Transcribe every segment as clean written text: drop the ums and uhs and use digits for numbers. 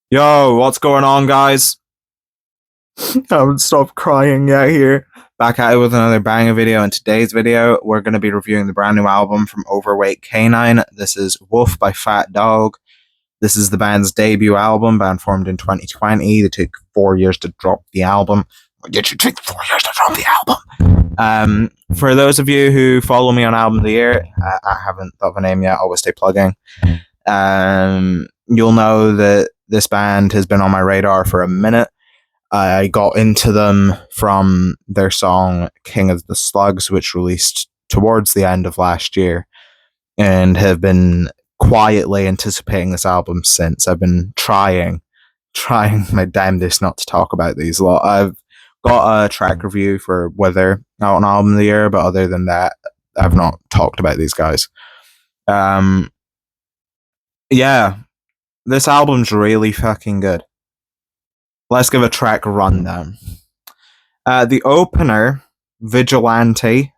Yo, what's going on, guys? I haven't stopped crying yet here. Back at it with another banger video. In today's video, we're going to be reviewing the brand new album from Overweight Canine. This is Woof by Fat Dog. This is the band's debut album, band formed in 2020. They took 4 years to drop the album. Did you take 4 years to drop the album? For those of you who follow me on Album of the Year, I haven't thought of a name yet. Always stay plugging. You'll know that this band has been on my radar for a minute. I got into them from their song King of the Slugs, which released towards the end of last year, and have been quietly anticipating this album since. I've been trying my damnedest not to talk about these a lot. I've got a track review for Wither out on Album of the Year, but other than that, I've not talked about these guys. Yeah, this album's really fucking good. Let's give a track rundown. The opener, Vigilante,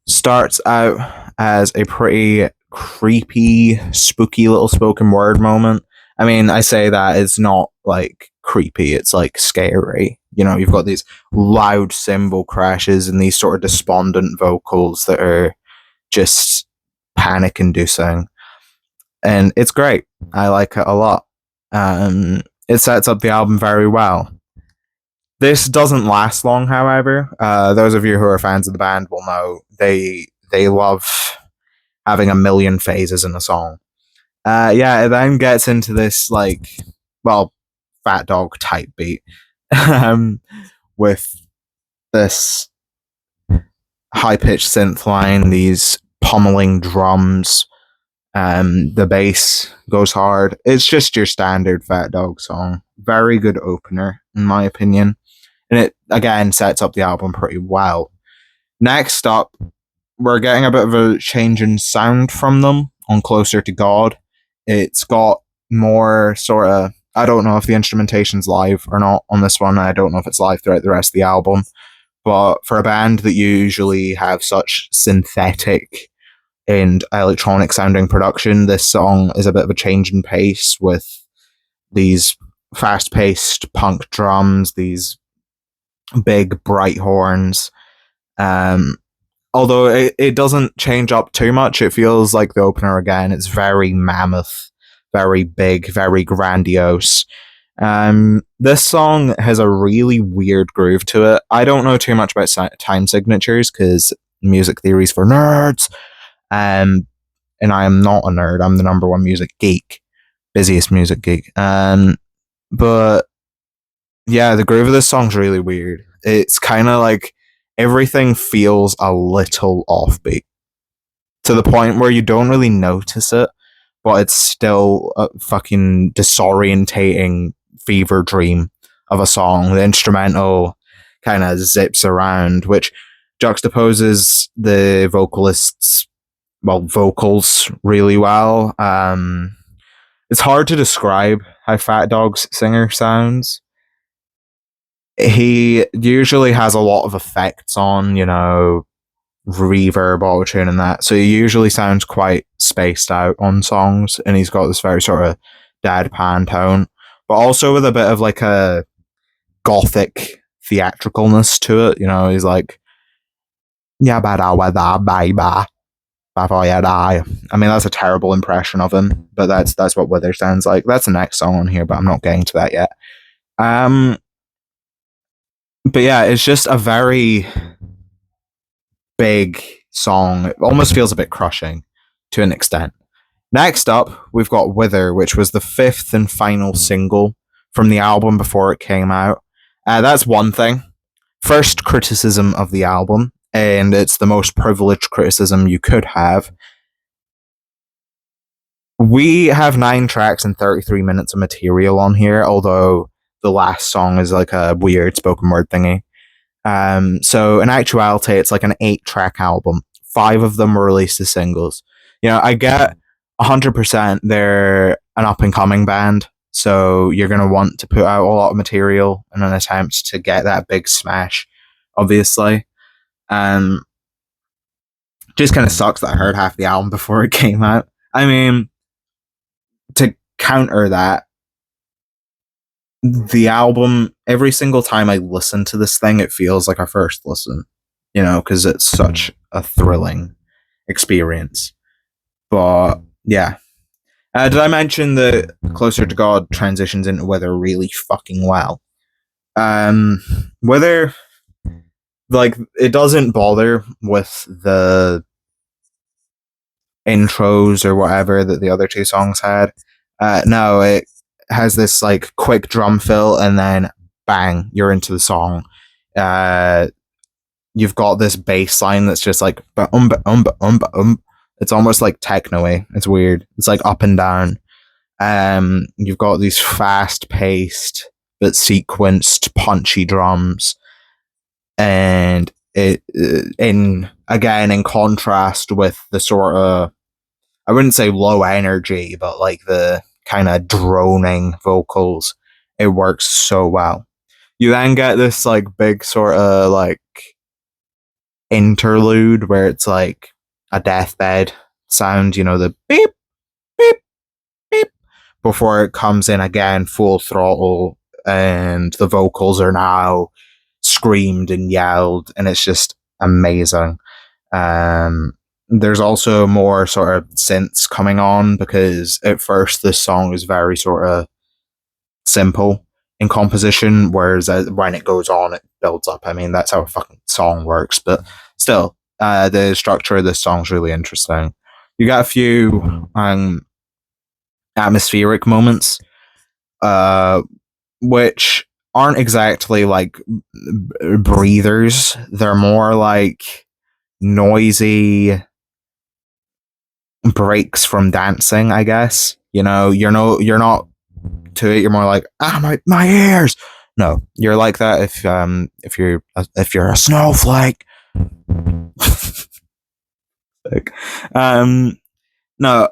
starts out as a pretty creepy, spooky little spoken word moment. I mean, I say that it's not like creepy, it's like scary. You know, you've got these loud cymbal crashes and these sort of despondent vocals that are just panic inducing. And it's great. I like it a lot. It sets up the album very well. This doesn't last long, however. Those of you who are fans of the band will know they love having a million phases in a song. It then gets into this Fat Dog type beat with this high pitched synth line, these pummeling drums. The bass goes hard. It's just your standard Fat Dog song. Very good opener, in my opinion. And it, again, sets up the album pretty well. Next up, we're getting a bit of a change in sound from them on Closer to God. It's got more sort of, I don't know if the instrumentation's live or not on this one. I don't know if it's live throughout the rest of the album. But for a band that usually have such synthetic and electronic sounding production, this song is a bit of a change in pace with these fast paced punk drums, these big bright horns. Although it doesn't change up too much, it feels like the opener again. It's very mammoth, very big, very grandiose. This song has a really weird groove to it. I don't know too much about time signatures because music theory's for nerds. And I am not a nerd. I'm the number one music geek, busiest music geek. But yeah, the groove of this song's really weird. It's kind of like everything feels a little offbeat to the point where you don't really notice it, but it's still a fucking disorientating fever dream of a song. The instrumental kind of zips around, which juxtaposes the vocals really well. It's hard to describe how Fat Dog's singer sounds. He usually has a lot of effects on, reverb, autotune, and that. So he usually sounds quite spaced out on songs, and he's got this very sort of deadpan tone, but also with a bit of like a gothic theatricalness to it. He's like, yeah, baby, before you die. I mean, that's a terrible impression of him, but that's what Wither sounds like. That's the next song on here, but I'm not getting to that yet. But yeah, it's just a very big song. It almost feels a bit crushing to an extent. Next up, we've got Wither, which was the fifth and final single from the album before it came out. That's one thing. First criticism of the album, and it's the most privileged criticism you could have. We have 9 tracks and 33 minutes of material on here, although the last song is like a weird spoken word thingy. So in actuality, it's like an 8-track album. 5 of them were released as singles. I get 100% they're an up-and-coming band, so you're going to want to put out a lot of material in an attempt to get that big smash, obviously. Just kind of sucks that I heard half the album before it came out. I mean, to counter that, the album, every single time I listen to this thing, it feels like a first listen, because it's such a thrilling experience. But yeah. Did I mention that Closer to God transitions into Wither really fucking well? Wither, like, it doesn't bother with the intros or whatever that the other two songs had. No, it has this like quick drum fill and then bang, you're into the song. Uh, you've got this bass line that's just like It's almost like techno-y. It's weird. It's like up and down. You've got these fast-paced but sequenced, punchy drums, and it in contrast with the sort of, I wouldn't say low energy, but like the kind of droning vocals, it works so well. You then get this like big sort of like interlude where it's like a deathbed sound, the beep, beep, beep, before it comes in again full throttle and the vocals are now screamed and yelled, and it's just amazing. There's also more sort of synths coming on because at first this song is very sort of simple in composition, whereas when it goes on, it builds up. I mean, that's how a fucking song works, but still, the structure of this song is really interesting. You got a few atmospheric moments, which aren't exactly like breathers. They're more like noisy breaks from dancing, I guess. You're not to it. You're more like, my ears. No, you're like that if you're a snowflake. Like, no,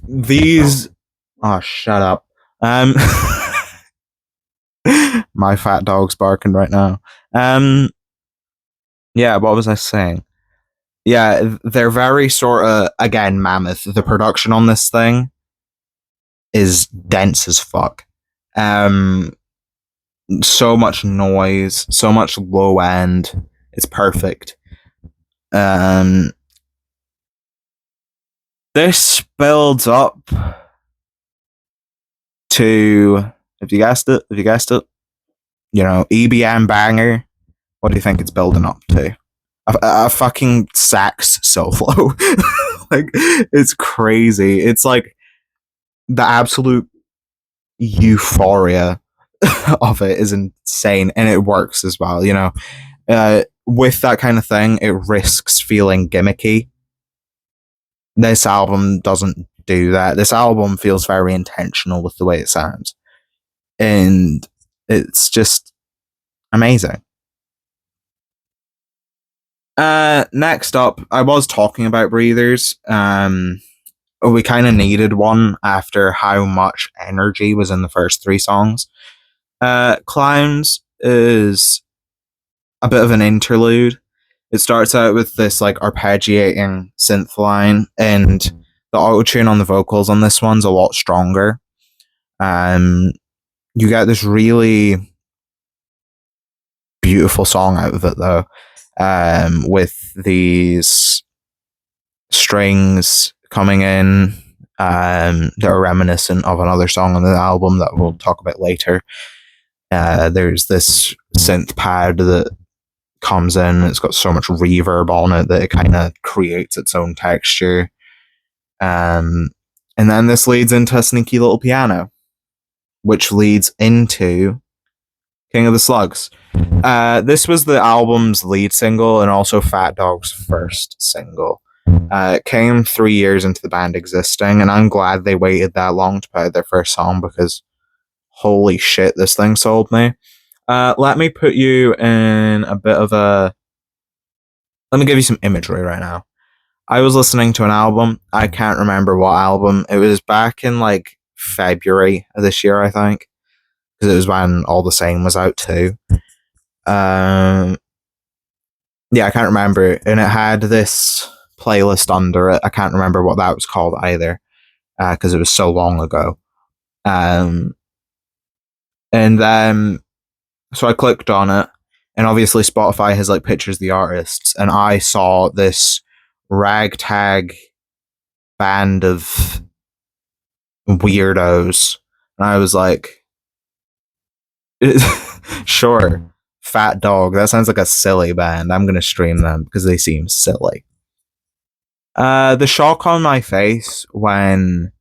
these. Oh, shut up. My fat dog's barking right now. Yeah, what was I saying? Yeah, they're very sort of, again, mammoth. The production on this thing is dense as fuck. So much noise, so much low end. It's perfect. This builds up to, if you guessed it, EBM banger. What do you think it's building up to? A fucking sax solo. Like, it's crazy. It's like the absolute euphoria of it is insane, and it works as well. With that kind of thing, it risks feeling gimmicky. This album doesn't do that. This album feels very intentional with the way it sounds, and it's just amazing. Next up, I was talking about breathers. We kind of needed one after how much energy was in the first three songs. Clowns is a bit of an interlude. It starts out with this like arpeggiating synth line, and the auto-tune on the vocals on this one's a lot stronger. You get this really beautiful song out of it though, with these strings coming in that are reminiscent of another song on the album that we'll talk about later. There's this synth pad that comes in. It's got so much reverb on it that it kind of creates its own texture. And then this leads into a sneaky little piano, which leads into King of the Slugs. This was the album's lead single and also Fat Dog's first single. It came 3 years into the band existing, and I'm glad they waited that long to put out their first song because holy shit, this thing sold me. Let me put you in a bit of a... Let me give you some imagery right now. I was listening to an album. I can't remember what album. It was back in like February of this year, I think. Because it was when All the Same was out too. Yeah, I can't remember. And it had this playlist under it. I can't remember what that was called either. Because it was so long ago. And then so I clicked on it, and obviously Spotify has like pictures of the artists, and I saw this ragtag band of weirdos, and I was like, sure, Fat Dog. That sounds like a silly band. I'm gonna stream them because they seem silly. The shock on my face when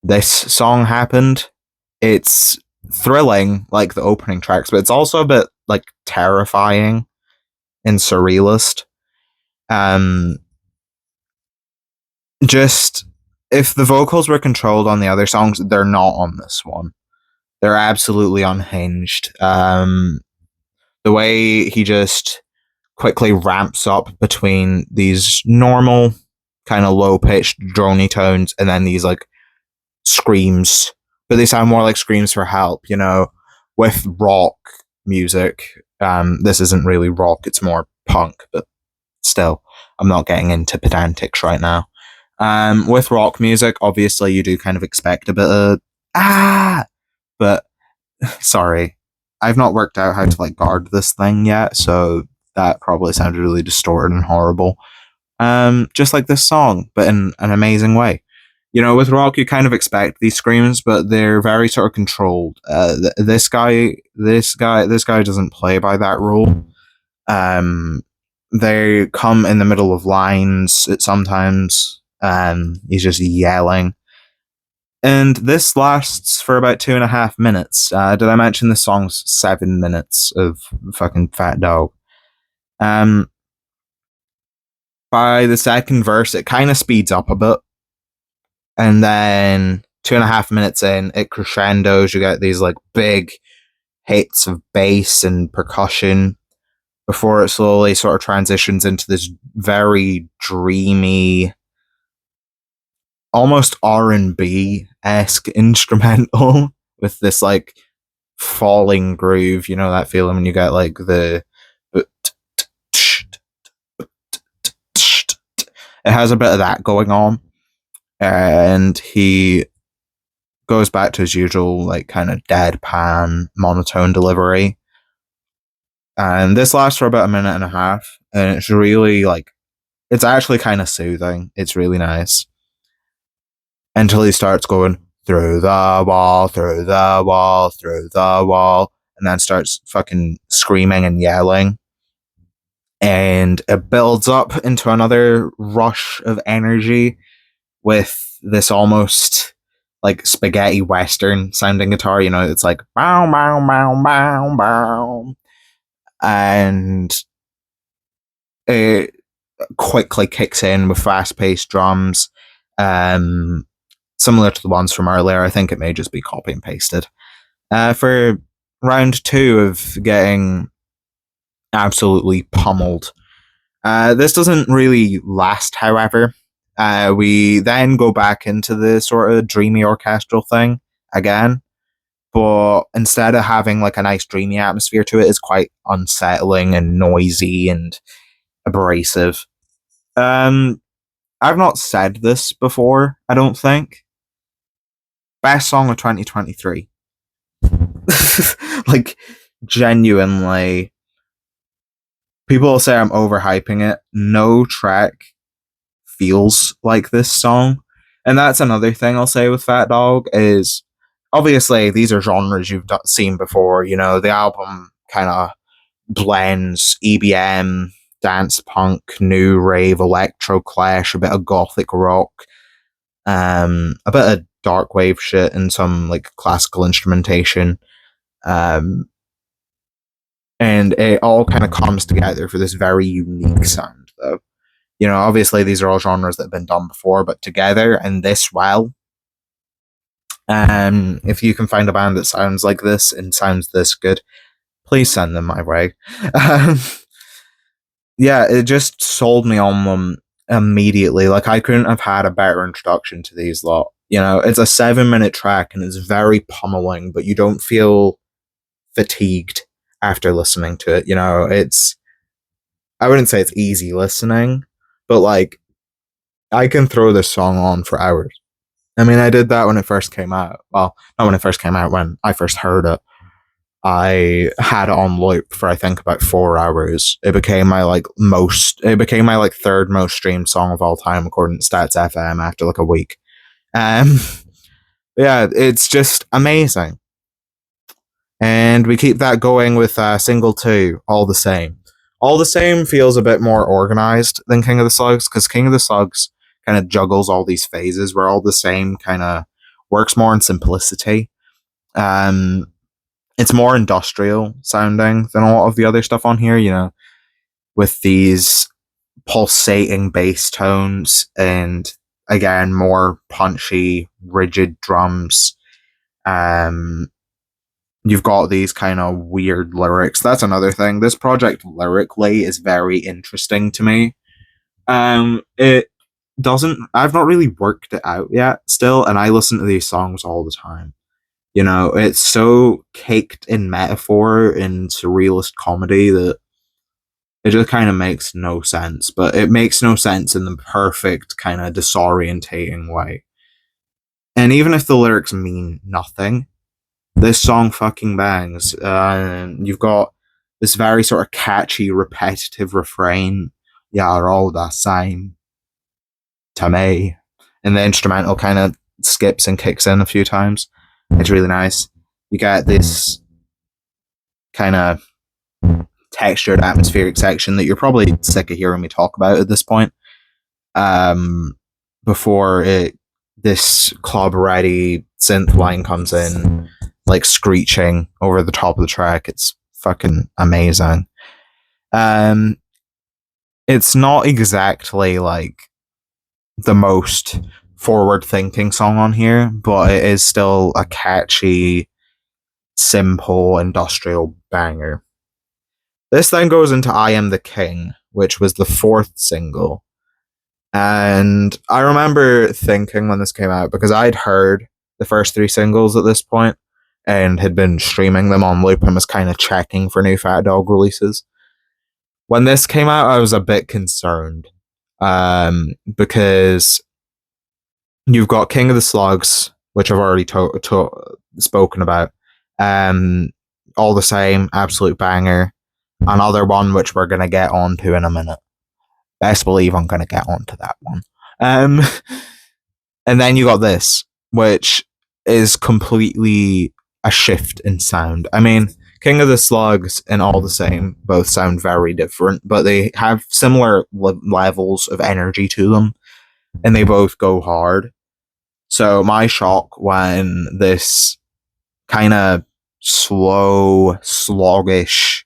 this song happened, it's thrilling, like the opening tracks, but it's also a bit like terrifying and surrealist. Um, just if the vocals were controlled on the other songs, they're not on this one. They're absolutely unhinged. The way he just quickly ramps up between these normal, kind of low pitched, drony tones and then these like screams, but they sound more like screams for help, you know, with rock music. This isn't really rock, it's more punk, but still, I'm not getting into pedantics right now. With rock music, obviously, you do kind of expect a bit of but sorry, I've not worked out how to like guard this thing yet, so that probably sounded really distorted and horrible. Just like this song, but in an amazing way. You know, with rock, you kind of expect these screams, but they're very sort of controlled. This guy doesn't play by that rule. Um, they come in the middle of lines sometimes. He's just yelling. And this lasts for about 2.5 minutes. Did I mention the song's 7 minutes of fucking Fat Dog? Um, by the second verse, it kind of speeds up a bit. And then 2.5 minutes in, it crescendos. You get these like big hits of bass and percussion before it slowly sort of transitions into this very dreamy, almost R&B-esque instrumental with this like falling groove. You know that feeling when you get like the it has a bit of that going on, and he goes back to his usual like kind of deadpan monotone delivery, and this lasts for about a minute and a half, and it's really like it's actually kind of soothing. It's really nice until he starts going through the wall, through the wall, through the wall, and then starts fucking screaming and yelling. And it builds up into another rush of energy with this almost like spaghetti western sounding guitar. You know, it's like bow, bow, bow, bow, bow. And it quickly kicks in with fast paced drums. Similar to the ones from earlier. I think it may just be copy and pasted. For round two of getting absolutely pummeled. This doesn't really last, however. We then go back into the sort of dreamy orchestral thing again, but instead of having like a nice dreamy atmosphere to it, it's quite unsettling and noisy and abrasive. I've not said this before, I don't think. Best song of 2023. Like, genuinely. People say I'm overhyping it. No track feels like this song. And that's another thing I'll say with Fat Dog is obviously these are genres you've seen before. You know, the album kind of blends EBM, dance punk, new rave, electro clash, a bit of gothic rock, a bit of dark wave shit, and some like classical instrumentation. And it all kind of comes together for this very unique sound, though. You know, obviously these are all genres that have been done before, but together and this well. If you can find a band that sounds like this and sounds this good, please send them my way. Yeah, it just sold me on them immediately. Like, I couldn't have had a better introduction to these lot. You know, it's a 7-minute track and it's very pummeling, but you don't feel fatigued after listening to it. You know, I wouldn't say it's easy listening, but like, I can throw this song on for hours. I mean, I did that when it first came out. Well, not when it first came out, when I first heard it. I had it on loop for I think about 4 hours. It became my like third most streamed song of all time according to Stats FM after like a week. Um, yeah, it's just amazing. And we keep that going with single two, all the same. All the same feels a bit more organized than King of the Slugs because King of the Slugs kind of juggles all these phases where all the same kind of works more in simplicity. Um, it's more industrial sounding than a lot of the other stuff on here, you know, with these pulsating bass tones and again more punchy, rigid drums. Um, you've got these kind of weird lyrics. That's another thing. This project lyrically is very interesting to me. It doesn't. I've not really worked it out yet, still, and I listen to these songs all the time. You know, it's so caked in metaphor and surrealist comedy that it just kind of makes no sense. But it makes no sense in the perfect kind of disorientating way. And even if the lyrics mean nothing, this song fucking bangs. You've got this very sort of catchy, repetitive refrain. Yeah, they're all the same to me. And the instrumental kind of skips and kicks in a few times. It's really nice. You get this kind of textured atmospheric section that you're probably sick of hearing me talk about at this point. Um, before it, this club ready synth line comes in, like screeching over the top of the track. It's fucking amazing. Um, it's not exactly like the most forward thinking song on here, but it is still a catchy, simple, industrial banger. This then goes into I Am the King, which was the fourth single. And I remember thinking when this came out, because I'd heard the first three singles at this point and had been streaming them on loop and was kind of checking for new Fat Dog releases. When this came out, I was a bit concerned because you've got King of the Slugs, which I've already spoken about. Um, all the same, absolute banger. Another one which we're gonna get onto in a minute. Best believe I'm gonna get onto that one. Um, and then you got this, which is completely a shift in sound. I mean, King of the Slugs and All the Same both sound very different, but they have similar levels of energy to them, and they both go hard. So my shock when this kind of slow, sluggish,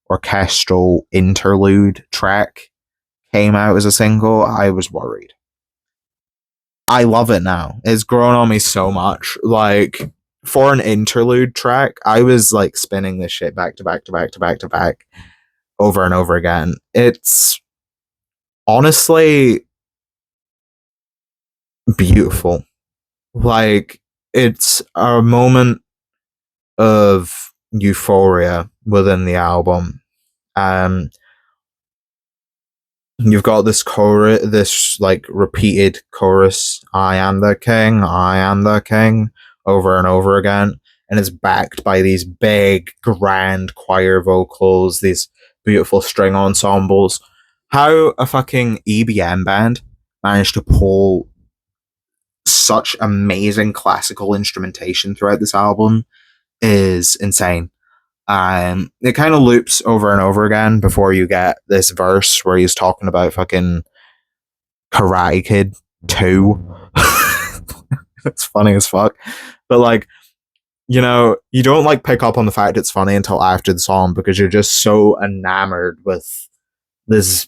orchestral interlude track came out as a single, I was worried. I love it now. It's grown on me so much. Like, for an interlude track, I was like spinning this shit back to back to back to back to back over and over again. It's honestly beautiful. Like, it's a moment of euphoria within the album. Um, you've got this chorus, this like repeated chorus, I am the king, I am the king, over and over again. And it's backed by these big, grand choir vocals, these beautiful string ensembles. How a fucking EBM band managed to pull such amazing classical instrumentation throughout this album is insane. It kind of loops over and over again before you get this verse where he's talking about fucking Karate Kid 2. It's funny as fuck. But like, you know, you don't like pick up on the fact it's funny until after the song because you're just so enamored with this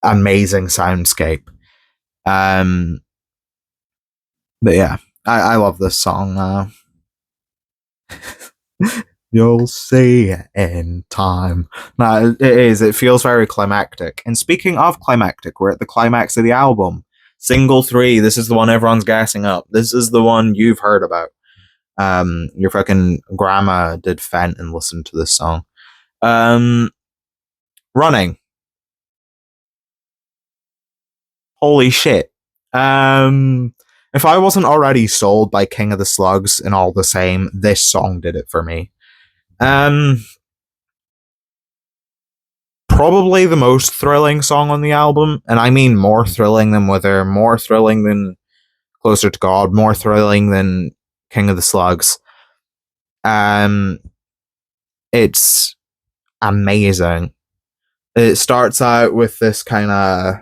amazing soundscape. Um, but yeah, I love this song. You'll see it in time. No, it is. It feels very climactic. And speaking of climactic, we're at the climax of the album. Single 3. This is the one everyone's gassing up. This is the one you've heard about. Your fucking grandma did Fent and listened to this song. Running. Holy shit. Um, If I wasn't already sold by King of the Slugs and All the Same, this song did it for me. Probably the most thrilling song on the album, and I mean more thrilling than Wither, more thrilling than Closer to God, more thrilling than King of the Slugs. It's amazing. It starts out with this kind of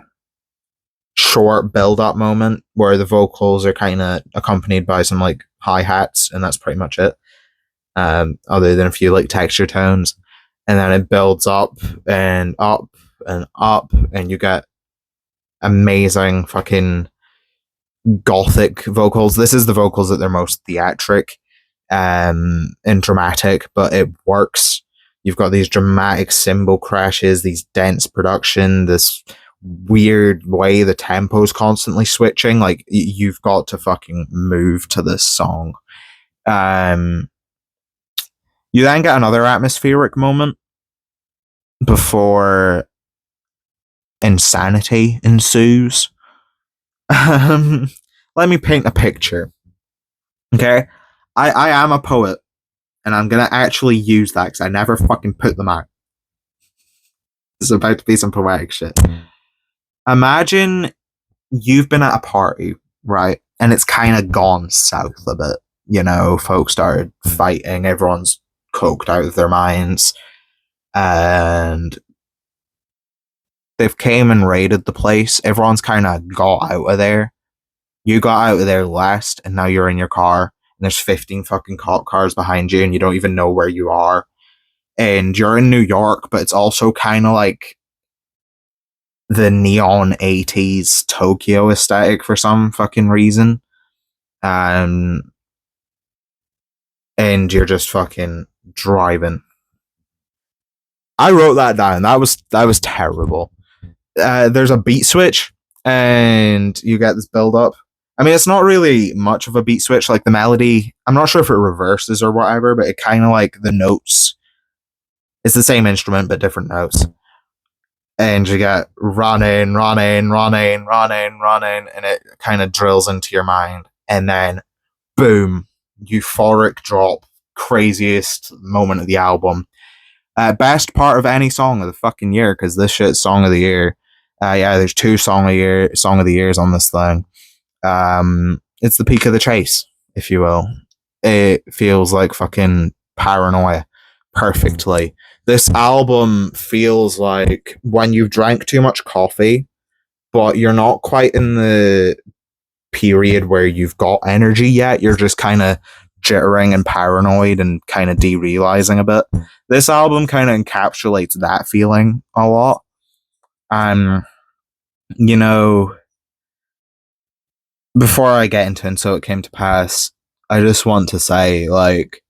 short build up moment where the vocals are kind of accompanied by some like hi hats, and that's pretty much it. Other than a few like texture tones, and then it builds up and up and up, and you get amazing fucking gothic vocals. This is the vocals that they're most theatric and dramatic, but it works. You've got these dramatic cymbal crashes, these dense production, this weird way the tempo's constantly switching. Like you've got to fucking move to this song. You then get another atmospheric moment before insanity ensues. Let me paint a picture. Okay? I am a poet, and I'm gonna actually use that because I never fucking put them out. It's about to be some poetic shit. Imagine you've been at a party, right? And it's kind of gone south a bit. You know, folks started fighting, everyone's coked out of their minds, and they've came and raided the place. Everyone's kind of got out of there. You got out of there last, and now you're in your car, and there's 15 fucking cop cars behind you, and you don't even know where you are. And you're in New York, but it's also kind of like the neon 80s Tokyo aesthetic for some fucking reason. And you're just fucking driving. I wrote that down. That was terrible. There's a beat switch, and you get this build up. I mean, it's not really much of a beat switch. Like the melody, I'm not sure if it reverses or whatever, but it kind of like the notes. It's the same instrument but different notes, and you get running, running, running, running, running, and it kind of drills into your mind, and then boom, euphoric drop, craziest moment of the album. Best part of any song of the fucking year, because this shit's song of the year. Yeah, there's two song of the years on this thing. It's the peak of the chase, if you will. It feels like fucking paranoia perfectly. This album feels like when you've drank too much coffee, but you're not quite in the period where you've got energy yet. You're just kind of jittering and paranoid and kind of derealizing a bit. This album kind of encapsulates that feeling a lot. You know, before I get into And So It Came to Pass, I just want to say, like,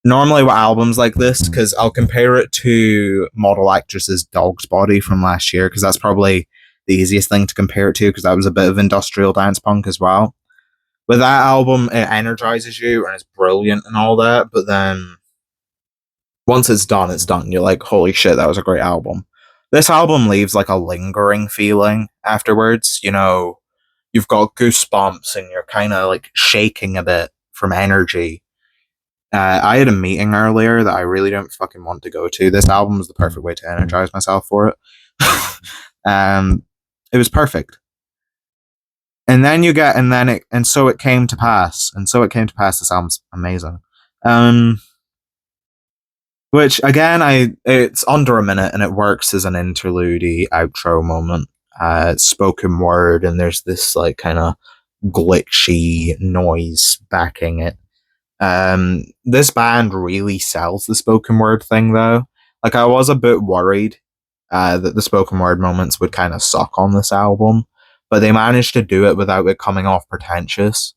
normally with albums like this, because I'll compare it to Model Actress's Dog's Body from last year, because that's probably the easiest thing to compare it to, because that was a bit of industrial dance punk as well. With that album, it energizes you, and it's brilliant and all that, but then once it's done, it's done. You're like, holy shit, that was a great album. This album leaves like a lingering feeling afterwards. You know, you've got goosebumps and you're kind of like shaking a bit from energy. I had a meeting earlier that I really don't fucking want to go to. This album was the perfect way to energize myself for it. It was perfect. And then you get, and so it came to pass. And so it came to pass. This album's amazing. Which again, it's under a minute and it works as an interlude outro moment. It's spoken word, and there's this like kind of glitchy noise backing it. This band really sells the spoken word thing though. Like I was a bit worried that the spoken word moments would kind of suck on this album, but they managed to do it without it coming off pretentious.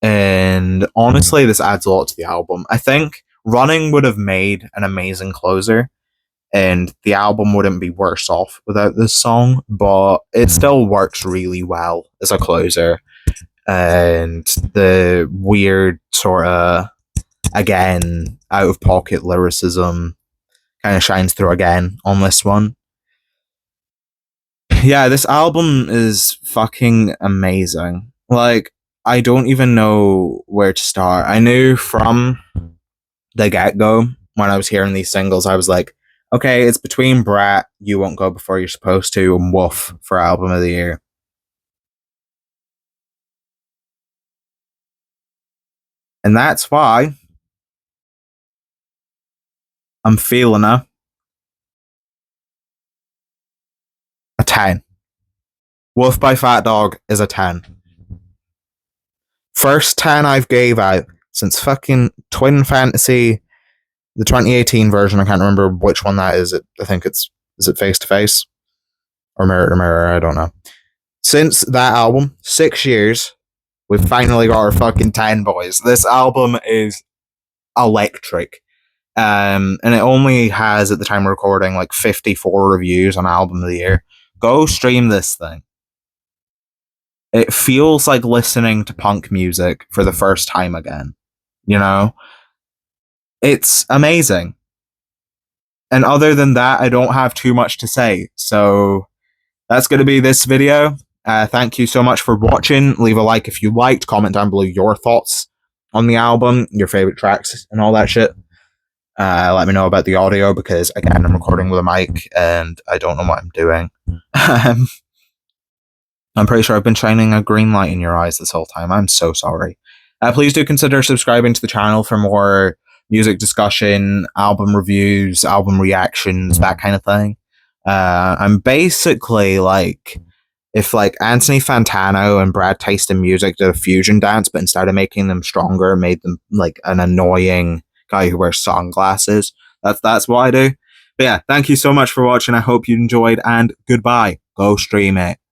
And honestly, this adds a lot to the album. I think Running would have made an amazing closer, and the album wouldn't be worse off without this song, but it still works really well as a closer. And the weird sort of, again, out of pocket lyricism kind of shines through again on this one. Yeah, this album is fucking amazing. Like, I don't even know where to start. I knew from the get go when I was hearing these singles, I was like, okay, it's between Brat, You Won't Go Before You're Supposed to, and Woof for Album of the Year. And that's why I'm feeling a 10. Wolf by Fat Dog is a 10. First 10 I've gave out since fucking Twin Fantasy, the 2018 version. I can't remember which one that is. I think is it Face to Face or Mirror to Mirror? I don't know. Since that album, 6 years, we've finally got our fucking 10, boys. This album is electric. And it only has, at the time of recording, like 54 reviews on Album of the Year. Go stream this thing. It feels like listening to punk music for the first time again. You know? It's amazing. And other than that, I don't have too much to say. So that's going to be this video. Thank you so much for watching. Leave a like if you liked. Comment down below your thoughts on the album, your favorite tracks, and all that shit. Let me know about the audio because, again, I'm recording with a mic and I don't know what I'm doing. I'm pretty sure I've been shining a green light in your eyes this whole time. I'm so sorry. Please do consider subscribing to the channel for more music discussion, album reviews, album reactions, that kind of thing. I'm basically like, if like Anthony Fantano and Brad Taste in Music did a fusion dance, but instead of making them stronger, made them like an annoying guy who wears sunglasses. That's what I do. But yeah, thank you so much for watching. I hope you enjoyed, and goodbye. Go stream it.